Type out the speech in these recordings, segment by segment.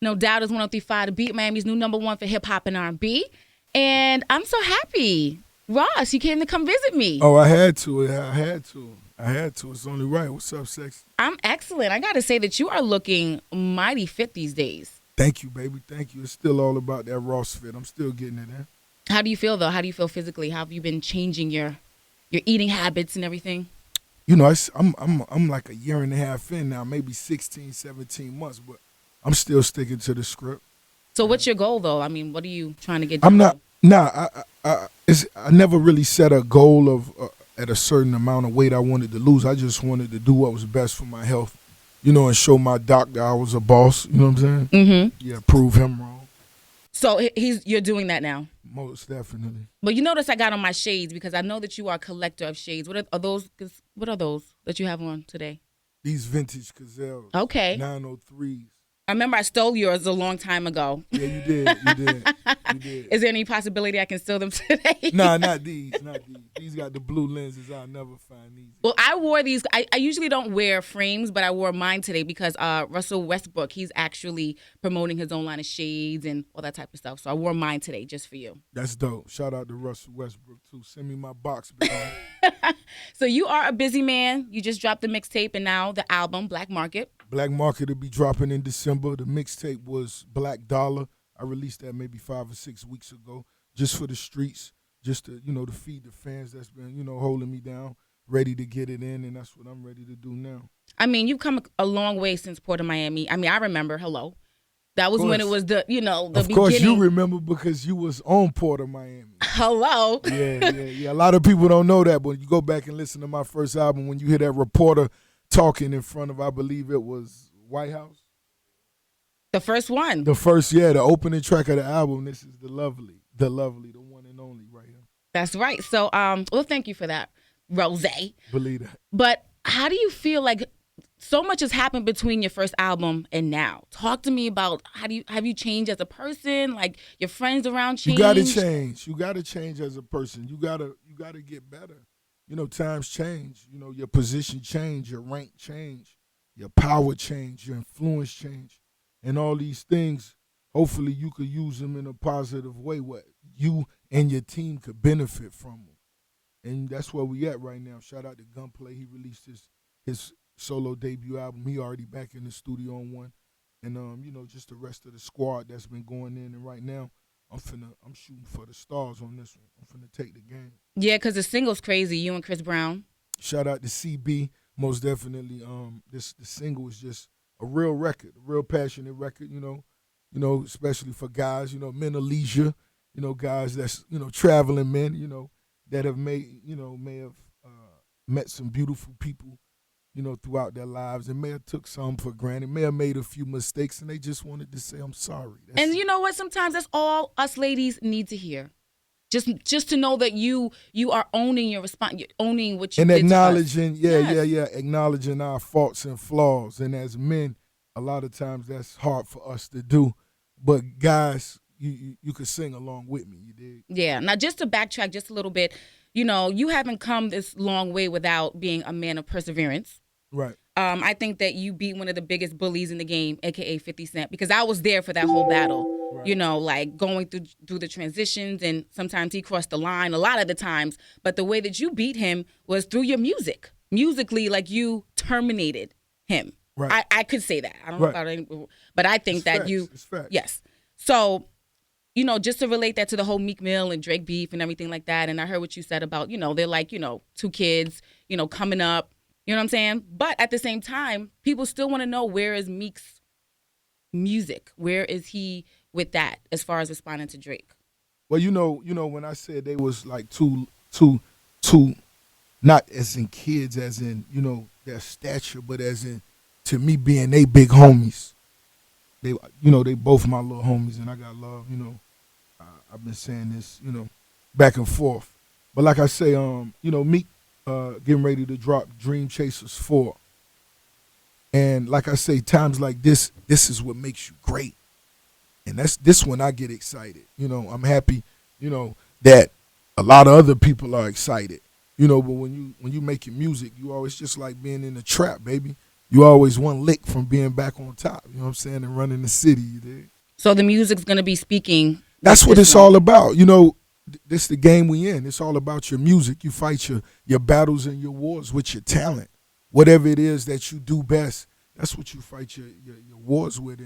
No doubt is 103.5 to beat Miami's new #1 for hip hop and R&B. And I'm so happy. Ross, you came to come visit me. Oh, I had to. It's only right. What's up, sexy? I'm excellent. I got to say that you are looking mighty fit these days. Thank you, baby. Thank you. It's still all about that Ross fit. I'm still getting it in. How do you feel, though? How do you feel physically? How have you been changing your eating habits and everything? You know, I'm like a year and a half in now, maybe 16, 17 months, but I'm still sticking to the script. So what's your goal, though? I mean, what are you trying to get I'm done? I never really set a goal of at a certain amount of weight I wanted to lose. I just wanted to do what was best for my health, you know, and show my doctor I was a boss. You know what I'm saying? Mm-hmm. Yeah, prove him wrong. So you're doing that now? Most definitely. But you notice I got on my shades because I know that you are a collector of shades. What are those? What are those that you have on today? These vintage Gazelles. Okay. 903s. I remember I stole yours a long time ago. Yeah, you did. You did. Is there any possibility I can steal them today? Nah, not these. These got the blue lenses. I'll never find these. Well, I wore these. I usually don't wear frames, but I wore mine today because Russell Westbrook, he's actually promoting his own line of shades and all that type of stuff. So I wore mine today just for you. That's dope. Shout out to Russell Westbrook, too. Send me my box, baby. So you are a busy man. You just dropped the mixtape and now the album, Black Market. Black Market will be dropping in December. The mixtape was Black Dollar. I released that maybe 5 or 6 weeks ago, just for the streets, just to, you know, to feed the fans that's been, you know, holding me down, ready to get it in, and that's what I'm ready to do now. I mean, you've come a long way since Port of Miami. I mean, I remember, hello. That was when it was the, you know, the beginning. Of course you remember because you was on Port of Miami. Hello. Yeah. A lot of people don't know that, but you go back and listen to my first album, when you hear that reporter talking in front of, I believe it was White House. The first one. The opening track of the album. This is the lovely, the one and only right here. That's right. So, well, thank you for that, Rose. Believe that. But how do you feel like so much has happened between your first album and now? Talk to me about have you changed as a person? Like your friends around changed? You gotta change. You gotta change as a person. You gotta get better. You know, times change. You know, your position change, your rank change, your power change, your influence change. And all these things, hopefully you could use them in a positive way where you and your team could benefit from them. And that's where we at right now. Shout out to Gunplay. He released his solo debut album. He already back in the studio on one. And, you know, just the rest of the squad that's been going in. And right now, I'm shooting for the stars on this one. I'm finna take the game. Yeah, because the single's crazy, you and Chris Brown. Shout out to CB, most definitely. The single is just a real record, a real passionate record, you know, especially for guys, you know, men of leisure, you know, guys that's, you know, traveling men, you know, that have may have met some beautiful people, you know, throughout their lives and may have took some for granted, may have made a few mistakes, and they just wanted to say, I'm sorry. And you know what? Sometimes that's all us ladies need to hear. Just to know that you are owning your response, owning what you and did acknowledging, to us. Acknowledging our faults and flaws. And as men, a lot of times that's hard for us to do. But guys, you could sing along with me. You did. Yeah. Now, just to backtrack just a little bit, you know, you haven't come this long way without being a man of perseverance. Right. I think that you beat one of the biggest bullies in the game, aka 50 Cent, because I was there for that whole battle. Right. You know, like going through the transitions, and sometimes he crossed the line a lot of the times. But the way that you beat him was through your music. Musically, like you terminated him. Right. I could say that. I don't know about any, but I think that you. It's facts. Yes. So, you know, just to relate that to the whole Meek Mill and Drake beef and everything like that. And I heard what you said about, you know, they're like, you know, 2 kids, you know, coming up. You know what I'm saying? But at the same time, people still want to know, where is Meek's music? Where is he with that as far as responding to Drake? Well, you know, when I said they was like two, not as in kids, as in, you know, their stature, but as in, to me, being they big homies. They, you know, they both my little homies, and I got love, you know. I've been saying this, you know, back and forth. But like I say, you know, Meek getting ready to drop Dream Chasers 4. And like I say, times like this is what makes you great. And this when I get excited. You know, I'm happy, you know, that a lot of other people are excited. You know, but when you making music, you always just like being in the trap, baby. you always one lick from being back on top. You know what I'm saying? And running the city. You dig? So the music's gonna be speaking. That's what it's all about. You know, this the game we in. It's all about your music. You fight your battles and your wars with your talent. Whatever it is that you do best, that's what you fight your wars with.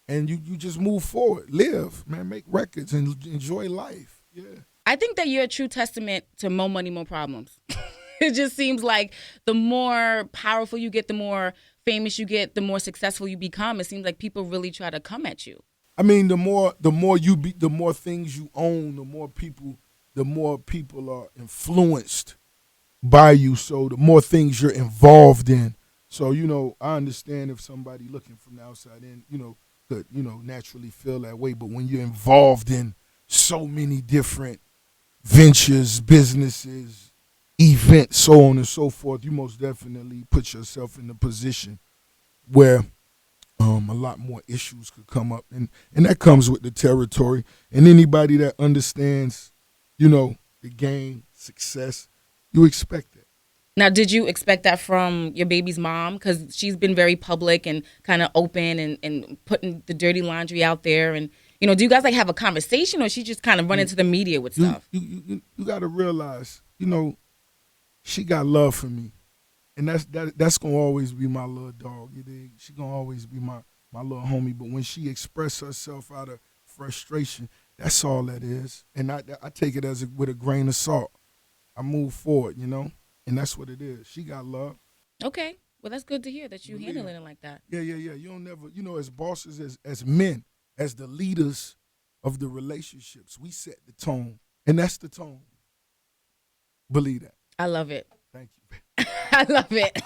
And you just move forward. Live, man. Make records and enjoy life. Yeah. I think that you're a true testament to more money, more problems. It just seems like the more powerful you get, the more famous you get, the more successful you become. It seems like people really try to come at you. I mean, the more things you own, the more people are influenced by you. So the more things you're involved in. So, you know, I understand if somebody looking from the outside in, you know, could, you know, naturally feel that way. But when you're involved in so many different ventures, businesses, events, so on and so forth, you most definitely put yourself in a position where a lot more issues could come up. And that comes with the territory. And anybody that understands, you know, the game, success, you expect that. Now, did you expect that from your baby's mom? Because she's been very public and kind of open and putting the dirty laundry out there. And, you know, do you guys like have a conversation, or she just kind of run into the media with stuff? You got to realize, you know, she got love for me. And that's going to always be my little dog. You dig? She going to always be my little homie. But when she expresses herself out of frustration, that's all that is. And I take it with a grain of salt. I move forward, you know? And that's what it is. She got love. Okay. Well, that's good to hear that you handling it like that. Yeah. You don't never, you know, as bosses, as men, as the leaders of the relationships, we set the tone. And that's the tone. Believe that. I love it. Thank you. I love it.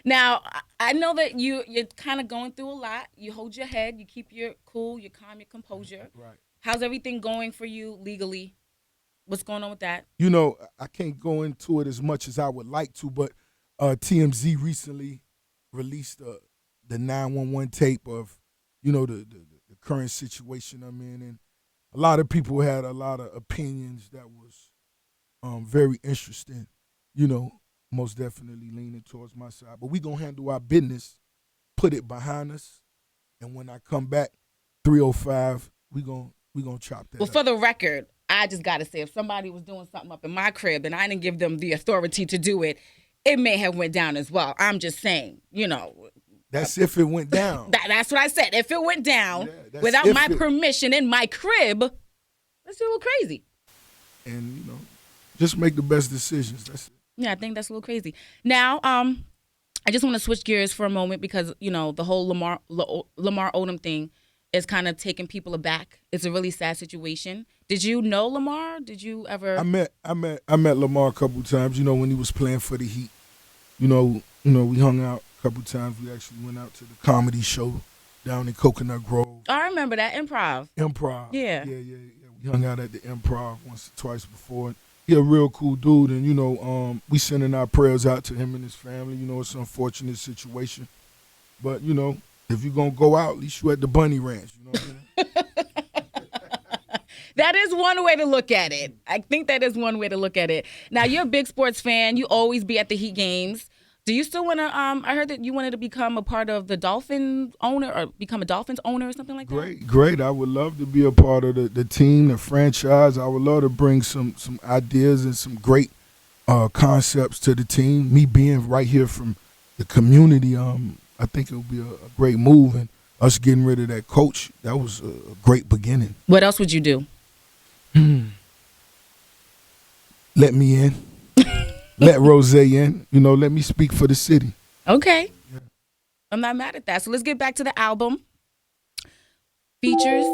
Now, I know that you're kind of going through a lot. You hold your head. You keep your cool. You calm your composure. Right. How's everything going for you legally? What's going on with that? You know, I can't go into it as much as I would like to, but TMZ recently released the 911 tape of, you know, the current situation I'm in. And a lot of people had a lot of opinions that was very interesting, you know, most definitely leaning towards my side. But we going to handle our business, put it behind us, and when I come back, 305, we gonna chop that up. For the record, I just got to say, if somebody was doing something up in my crib and I didn't give them the authority to do it, it may have went down as well. I'm just saying, you know. That's if it went down. That's what I said. If it went down without my permission in my crib, that's a little crazy. And, you know, just make the best decisions. That's it. Yeah, I think that's a little crazy. Now, I just want to switch gears for a moment because, you know, the whole Lamar Odom thing is kind of taking people aback. It's a really sad situation. Did you know Lamar? Did you ever? I met Lamar a couple times. You know, when he was playing for the Heat. You know, we hung out a couple times. We actually went out to the comedy show down in Coconut Grove. I remember that Improv. Yeah. We hung out at the Improv once or twice before. He a real cool dude, and you know, we sending our prayers out to him and his family. You know, it's an unfortunate situation, but you know, if you're gonna go out, at least you at the Bunny Ranch. You know what I'm saying? That is one way to look at it. I think that is one way to look at it. Now, you're a big sports fan. You always be at the Heat games. Do you still want to, I heard that you wanted to become a part of the Dolphins owner or become a Dolphins owner or something like that? Great. I would love to be a part of the team, the franchise. I would love to bring some ideas and some great concepts to the team. Me being right here from the community, I think it would be a great move. And us getting rid of that coach, that was a great beginning. What else would you do? Let me in. Let Rose in. You know, let me speak for the city. Okay. Yeah. I'm not mad at that. So let's get back to the album. Features.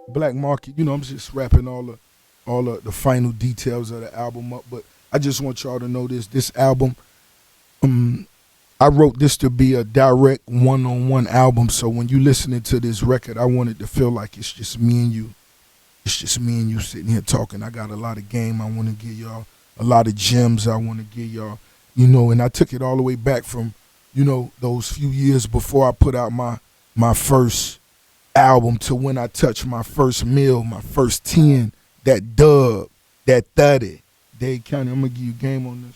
Black Market. You know, I'm just wrapping all the final details of the album up. But I just want y'all to know this album, I wrote this to be a direct one-on-one album. So when you listening to this record, I want it to feel like it's just me and you. It's just me and you sitting here talking. I got a lot of game I want to give y'all. A lot of gems I want to give y'all, you know, and I took it all the way back from, you know, those few years before I put out my first album to when I touched my first mill, my first 10, that dub, that 30. Dade County, I'm going to give you game on this.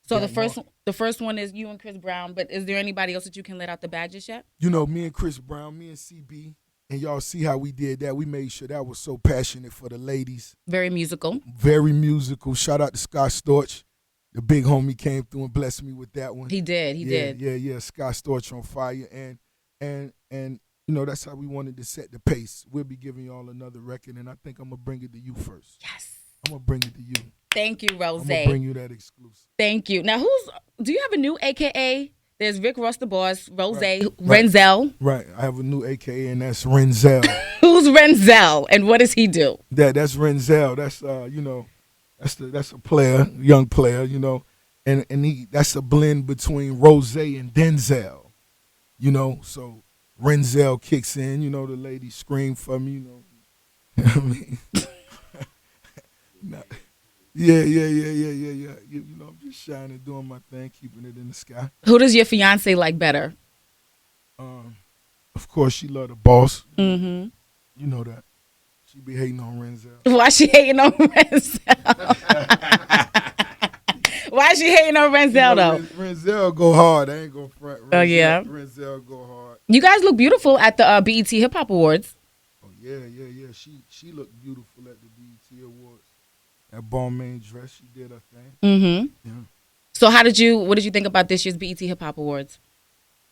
So the first one, The first one is you and Chris Brown, but is there anybody else that you can let out the bag just yet? You know, me and Chris Brown, me and CB, and y'all see how we did that. We made sure that was so passionate for the ladies. Very musical. Very musical. Shout out to Scott Storch. The big homie came through and blessed me with that one. He did. He did. Yeah. Scott Storch on fire. And you know, that's how we wanted to set the pace. We'll be giving y'all another record, and I think I'm going to bring it to you first. Yes. I'm going to bring it to you. Thank you, Rose. I'm going to bring you that exclusive. Thank you. Now, do you have a new AKA? There's Rick Ross the Boss, Rose, Right. Renzel. Right. I have a new AKA, and that's Renzel. Who's Renzel, and what does he do? That's Renzel. That's you know, that's a player, young player, you know, and that's a blend between Rose and Denzel, you know. So Renzel kicks in, you know, the ladies scream for me, you know. You know what I mean? Nah. Yeah. You know, I'm just shining, doing my thing, keeping it in the sky. Who does your fiance like better? Of course, she love the boss. Mm-hmm. You know that. She be hating on Renzel. Why she hating on Renzel? Why she hating on Renzel, though? Renzel go hard. I ain't gonna front. Oh, yeah? Renzel go hard. You guys look beautiful at the BET Hip Hop Awards. Oh, yeah. She looked beautiful at the BET Awards. That Balmain dress, she did her thing. Mm-hmm. Yeah. So what did you think about this year's BET Hip Hop Awards?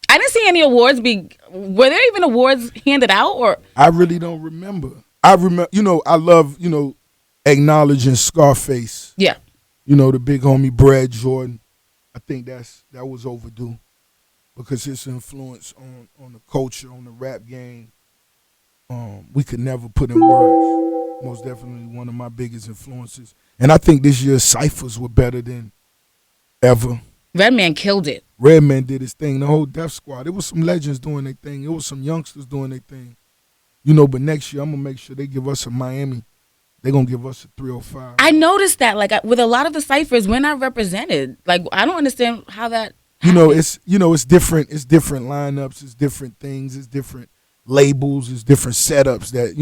I didn't see any awards were there even awards handed out, or? I really don't remember. I remember, you know, I love, you know, acknowledging Scarface. Yeah. You know, the big homie Brad Jordan. I think that was overdue because his influence on the culture, on the rap game, we could never put in words. Most definitely one of my biggest influences. And I think this year's ciphers were better than ever. Redman killed it. Redman did his thing. The whole Def Squad. It was some legends doing their thing. It was some youngsters doing their thing. You know, but next year I'm going to make sure they give us a Miami. They're going to give us a 305. I noticed that, like, with a lot of the ciphers, we're not represented. Like, I don't understand how that happens. It's different. It's different lineups. It's different things. It's different labels. It's different setups that,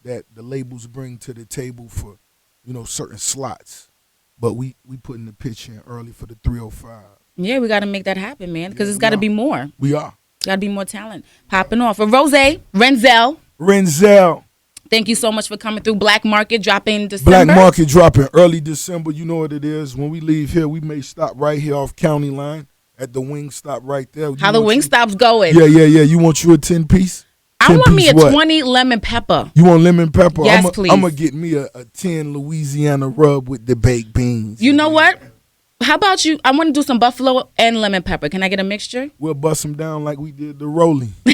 that the labels bring to the table for, you know, certain slots. But we putting the pitch in early for the 305. Yeah, we got to make that happen, man, because it's got to be more. We are. Got to be more talent popping off. For Rose, Renzel, thank you so much for coming through. Black Market dropping December. Black Market dropping early December. You know what it is. When we leave here, we may stop right here off County Line at the wing stop right there. How the wing stop's going. Yeah. You want you a 10-piece? I want me a 20 lemon pepper. You want lemon pepper? Yes, please. I'm going to get me a 10 Louisiana rub with the baked beans. You know what? How about you? I want to do some buffalo and lemon pepper. Can I get a mixture? We'll bust them down like we did the rolling. You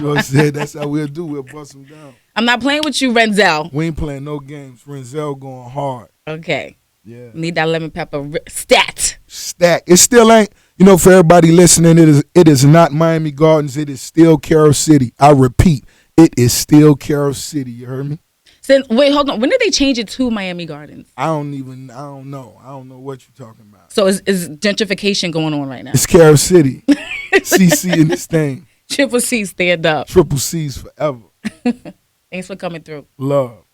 know what I'm saying? That's how we'll do. We'll bust them down. I'm not playing with you, Renzel. We ain't playing no games. Renzel going hard. Okay. Yeah. Need that lemon pepper stat. It still ain't, you know, for everybody listening, it is not Miami Gardens. It is still Carroll City. I repeat, it is still Carroll City. You heard me? Wait, hold on. When did they change it to Miami Gardens? I don't know. I don't know what you're talking about. So is gentrification going on right now? It's Carroll City. CC in this thing. Triple C, stand up. Triple C's forever. Thanks for coming through. Love.